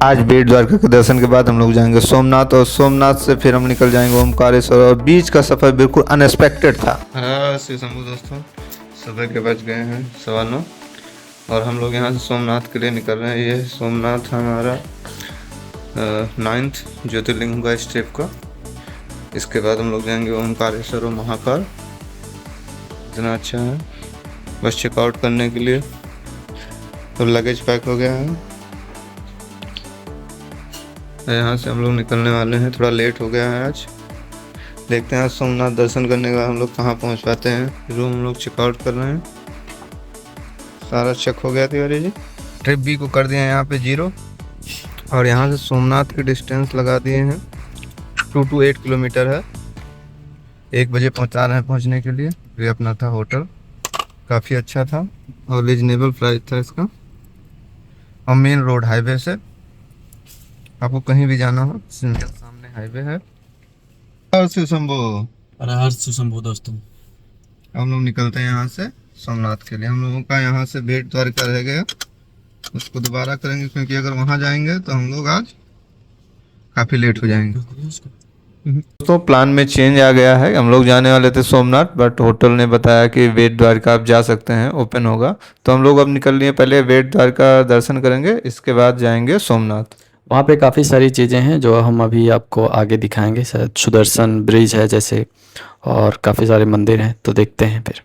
आज बेट द्वारका के दर्शन के बाद हम लोग जाएंगे सोमनाथ, और सोमनाथ से फिर हम निकल जाएंगे ओमकारेश्वर। और बीच का सफ़र बिल्कुल अनएक्सपेक्टेड था। श्री शंभू दोस्तों, सुबह के बज गए हैं 9:15 और हम लोग यहाँ से सोमनाथ के लिए निकल रहे हैं। ये सोमनाथ हमारा 9th ज्योतिर्लिंग होगा इस ट्रिप का। इसके बाद हम लोग जाएंगे ओमकारेश्वर और महाकाल। इतना अच्छा है, बस चेकआउट करने के लिए तो लगेज पैक हो गया है। यहाँ से हम लोग निकलने वाले हैं, थोड़ा लेट हो गया है आज। देखते हैं आज सोमनाथ दर्शन करने के बाद हम लोग कहाँ पहुँच पाते हैं। रूम हम लोग चेकआउट कर रहे हैं, सारा चेक हो गया तिवारी जी। ट्रिप बी को कर दिया यहाँ पे 0 और यहाँ से सोमनाथ की डिस्टेंस लगा दिए हैं 2 to 8 किलोमीटर है। 1 बजे पहुँचा रहे हैं पहुँचने के लिए। ये अपना था होटल, काफ़ी अच्छा था और रीजनेबल प्राइस था इसका। और मेन रोड हाईवे से आपको कहीं भी जाना हो सामने हाईवे है। हर शिव शंभू, अरे हर शिव शंभू दोस्तों, हम लोग निकलते हैं यहाँ से सोमनाथ के लिए। हम लोगों का यहाँ से बेट द्वारका रह गया, उसको दोबारा करेंगे क्योंकि अगर वहाँ जाएंगे तो हम लोग आज काफ़ी लेट हो जाएंगे। तो प्लान में चेंज आ गया है। हम लोग जाने वाले थे सोमनाथ, बट होटल ने बताया कि बेट द्वारका आप जा सकते हैं, ओपन होगा। तो हम लोग अब निकल लिए, पहले बेट द्वारका दर्शन करेंगे, इसके बाद जाएंगे सोमनाथ। वहाँ पे काफ़ी सारी चीज़ें हैं जो हम अभी आपको आगे दिखाएंगे। शायद सुदर्शन ब्रिज है जैसे, और काफ़ी सारे मंदिर हैं, तो देखते हैं फिर।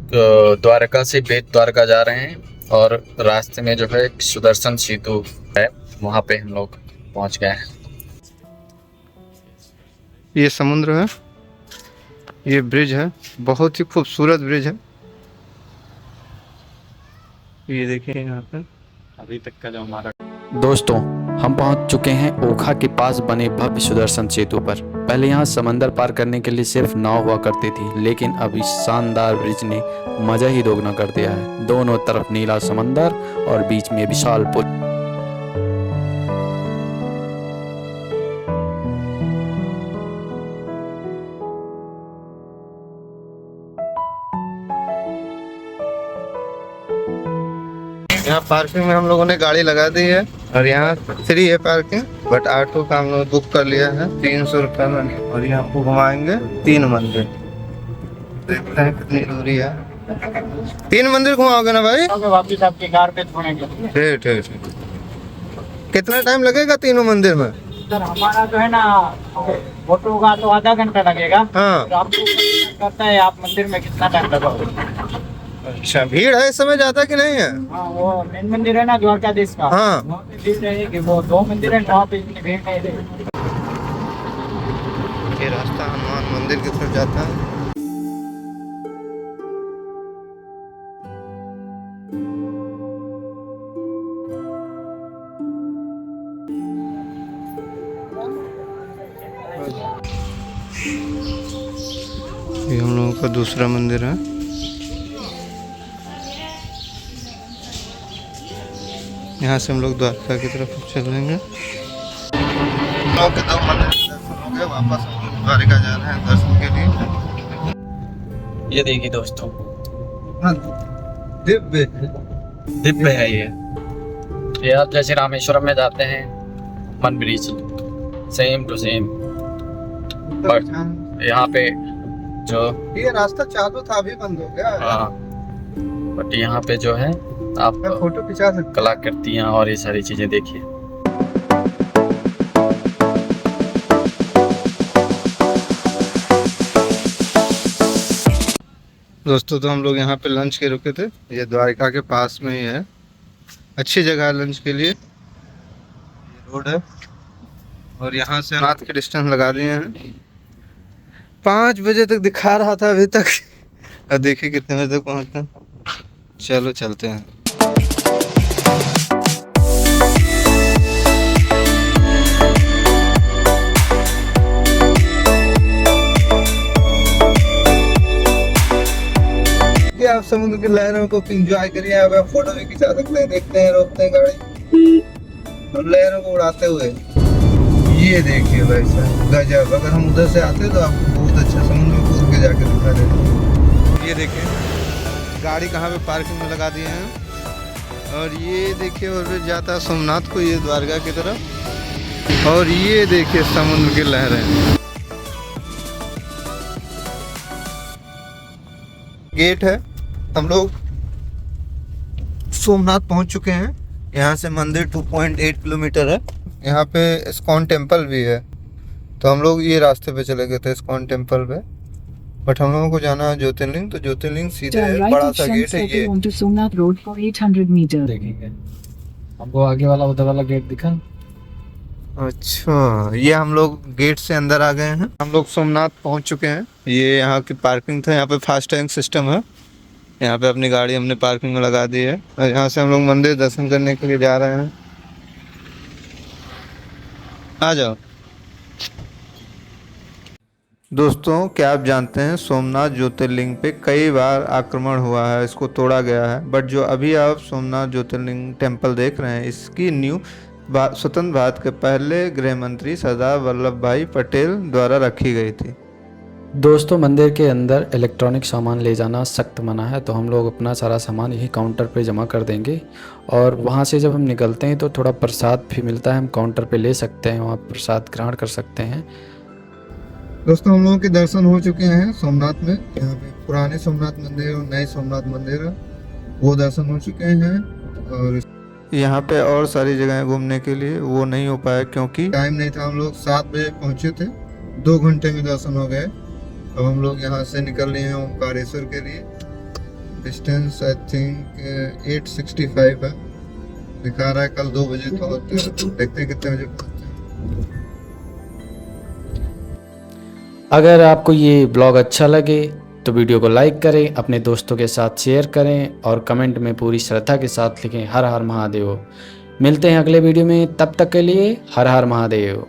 तो द्वारका से बेट द्वारका जा रहे हैं और रास्ते में जो है एक सुदर्शन सेतु है, वहाँ पे हम लोग पहुँच गए हैं। ये समुद्र है, ये ब्रिज है, बहुत ही खूबसूरत ब्रिज है। ये देखिए यहाँ पर अभी तक का जो हमारा दोस्तों, हम पहुंच चुके हैं ओखा के पास बने भव्य सुदर्शन सेतु पर। पहले यहाँ समंदर पार करने के लिए सिर्फ नाव हुआ करती थी, लेकिन अब इस शानदार ब्रिज ने मजा ही दोगुना कर दिया है। दोनों तरफ नीला समंदर और बीच में विशाल पुल। यहाँ पार्किंग में हम लोगों ने गाड़ी लगा दी है और यहाँ फ्री है पार्किंग, बट ऑटो का हम लोग बुक कर लिया है 300 रुपये में। और यहाँ आपको घुमाएंगे 3 मंदिर, देखते हैं कितनी दूरी है। 3 मंदिर घुमाओगे ना भाई? वापिस आपकी कार पे छोड़ेंगे। ठीक ठीक ठीक। कितना टाइम लगेगा तीनों मंदिर में? सर हमारा जो है ना फोटो का तो आधा घंटा लगेगा। हाँ, तो आपको करता है आप मंदिर में कितना टाइम लगाओगे? अच्छा, भीड़ है इस समय ज्यादा कि नहीं है? हाँ, वो मेन मंदिर है ना द्वारकाधीश का। हाँ, वहाँ पे भीड़ रहेगी। वो 2 मंदिर है, वहाँ पे इतनी भीड़ नहीं रहेगी। ये रास्ता हनुमान मंदिर की तरफ जाता है। ये हम लोगों का दूसरा मंदिर है। यहाँ से हम लोग द्वारका की तरफ चलेंगे। हम लोग के 2 मंदिर दर्शन हो गए, वापस हम लोग द्वारका जा रहे हैं दर्शन के लिए। ये देखिए दोस्तों, दिव्य दिव्य है ये आप जैसे रामेश्वरम में जाते हैं मन bridge, same to same. But यहाँ पे जो ये रास्ता चालू था, अभी बंद हो गया। हाँ, बट यहाँ पे जो है आप फोटो खिंचा सकते। कलाकृतियाँ और ये सारी चीजें देखिए। दोस्तों, तो हम लोग यहाँ पे लंच के रुके थे। ये द्वारका के पास में ही है, अच्छी जगह है लंच के लिए। ये रोड है और यहाँ से नाथ के डिस्टेंस लगा दिए हैं। 5 बजे तक दिखा रहा था अभी तक, और देखिए कितने बजे तक पहुँचते हैं। चलो चलते हैं। आप समुद्र की लहरों को एंजॉय करिए। अब आप फोटो भी खिंचा सकते हैं। देखते हैं, रोकते हैं गाड़ी और लहरों को उड़ाते हुए। ये देखिए भाई साहब, गजब। अगर हम उधर से आते तो आपको बहुत अच्छा समुद्र में कूद के देखिए गाड़ी कहाँ पे पार्किंग में लगा दिए हैं। और ये देखिए और फिर जाता है सोमनाथ को, ये द्वारका की तरफ। और ये देखिए समुद्र की लहरें। गेट है, हम लोग सोमनाथ पहुंच चुके हैं। यहाँ से मंदिर 2.8 किलोमीटर है। यहाँ पे इस्कॉन टेम्पल भी है, तो हम लोग ये रास्ते पे चले गए थे इस्कॉन टेम्पल पे। बट हम लोगों को जाना है ज्योतिर्लिंग, तो ज्योतिर्लिंग सीधे है, बड़ा सा गेट है ये। onto Somnath Road for 800 meters. देखेंगे हमको आगे वाला उधर वाला गेट दिखा। अच्छा, ये हम लोग गेट से अंदर आ गए हैं। हम लोग सोमनाथ पहुंच चुके हैं। ये यहाँ की पार्किंग था, यहाँ पे फास्ट टैग सिस्टम है। यहाँ पे अपनी गाड़ी हमने पार्किंग में लगा दी है और यहाँ से हम लोग मंदिर दर्शन करने के लिए जा रहे हैं। आ जाओ दोस्तों, क्या आप जानते हैं सोमनाथ ज्योतिर्लिंग पे कई बार आक्रमण हुआ है, इसको तोड़ा गया है। बट जो अभी आप सोमनाथ ज्योतिर्लिंग टेम्पल देख रहे हैं, इसकी नींव स्वतंत्र भारत के पहले गृह मंत्री सरदार वल्लभ भाई पटेल द्वारा रखी गई थी। दोस्तों, मंदिर के अंदर इलेक्ट्रॉनिक सामान ले जाना सख्त मना है, तो हम लोग अपना सारा सामान यही काउंटर पे जमा कर देंगे। और वहाँ से जब हम निकलते हैं तो थोड़ा प्रसाद भी मिलता है, हम काउंटर पे ले सकते हैं, वहाँ प्रसाद ग्रहण कर सकते हैं। दोस्तों, हम लोगों के दर्शन हो चुके हैं सोमनाथ में। यहाँ पे पुराने सोमनाथ मंदिर और नए सोमनाथ मंदिर है, वो दर्शन हो चुके हैं। और यहाँ पे और सारी जगह घूमने के लिए वो नहीं हो पाया क्योंकि टाइम नहीं था। हम लोग 7 बजे पहुँचे थे, 2 घंटे में दर्शन हो गए। अब हम लोग यहाँ से निकल रहे हैं ओमकारेश्वर के लिए। डिस्टेंस आई थिंक 865 है, दिखा रहा है। कल 2 बजे तो देखते हैं कितने बजे पहुँचते हैं। अगर आपको ये ब्लॉग अच्छा लगे तो वीडियो को लाइक करें, अपने दोस्तों के साथ शेयर करें और कमेंट में पूरी श्रद्धा के साथ लिखें हर हर महादेव। मिलते हैं अगले वीडियो में, तब तक के लिए हर हर महादेव।